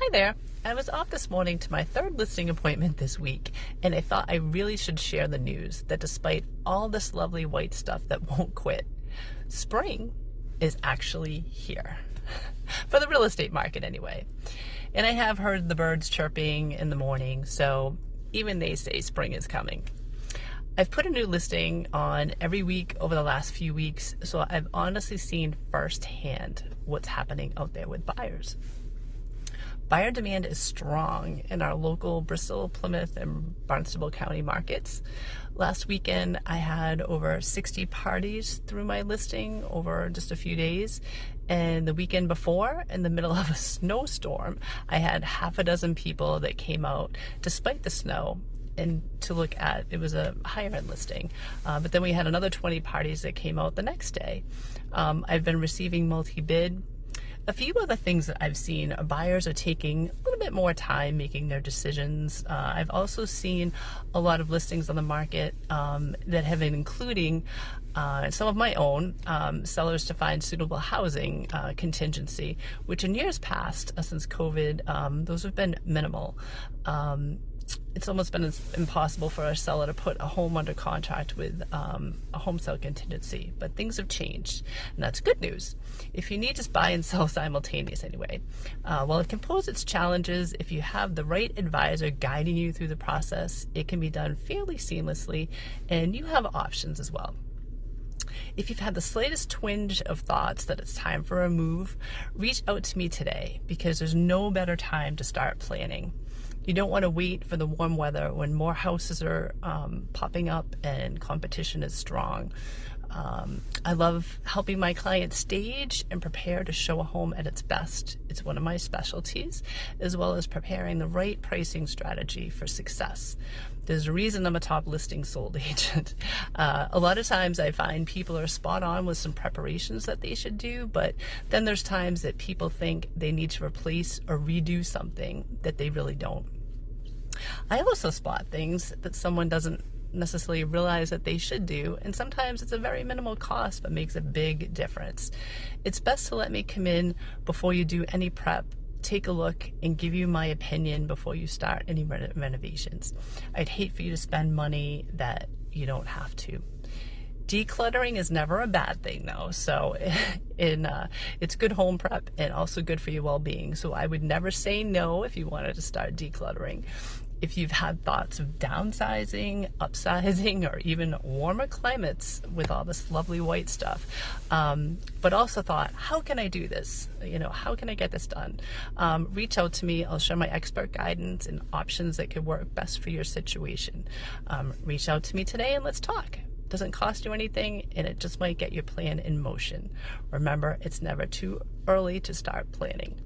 Hi there. I was off this morning to my third listing appointment this week, and I thought I really should share the news that despite all this lovely white stuff that won't quit, spring is actually here. For the real estate market anyway. And I have heard the birds chirping in the morning, so even they say spring is coming. I've put a new listing on every week over the last few weeks, so I've honestly seen firsthand what's happening out there with buyers. Buyer demand is strong in our local Bristol, Plymouth, and Barnstable County markets. Last weekend, I had over 60 parties through my listing over just a few days. And the weekend before, in the middle of a snowstorm, I had half a dozen people that came out despite the snow and to look at. It was a higher end listing. But then we had another 20 parties that came out the next day. I've been receiving multi-bid. A few other things that I've seen, buyers are taking a little bit more time making their decisions. I've also seen a lot of listings on the market that have been including some of my own sellers to find suitable housing contingency, which in years past, since COVID, those have been minimal. It's almost been impossible for a seller to put a home under contract with a home sale contingency, but things have changed, and that's good news. If you need to buy and sell simultaneous anyway. While it can pose its challenges, if you have the right advisor guiding you through the process, it can be done fairly seamlessly, and you have options as well. If you've had the slightest twinge of thoughts that it's time for a move, reach out to me today, because there's no better time to start planning. You don't want to wait for the warm weather when more houses are popping up and competition is strong. I love helping my clients stage and prepare to show a home at its best. It's one of my specialties, as well as preparing the right pricing strategy for success. There's a reason I'm a top listing sold agent. A lot of times I find people are spot on with some preparations that they should do, but then there's times that people think they need to replace or redo something that they really don't. I also spot things that someone doesn't necessarily realize that they should do, and sometimes it's a very minimal cost but makes a big difference. It's best to let me come in before you do any prep, take a look, and give you my opinion before you start any renovations. I'd hate for you to spend money that you don't have to. Decluttering is never a bad thing though, so it's good home prep and also good for your well-being. So I would never say no if you wanted to start decluttering. If you've had thoughts of downsizing, upsizing, or even warmer climates with all this lovely white stuff, but also thought, how can I do this? How can I get this done? Reach out to me. I'll share my expert guidance and options that could work best for your situation. Reach out to me today and let's talk. It doesn't cost you anything, and it just might get your plan in motion. Remember, it's never too early to start planning.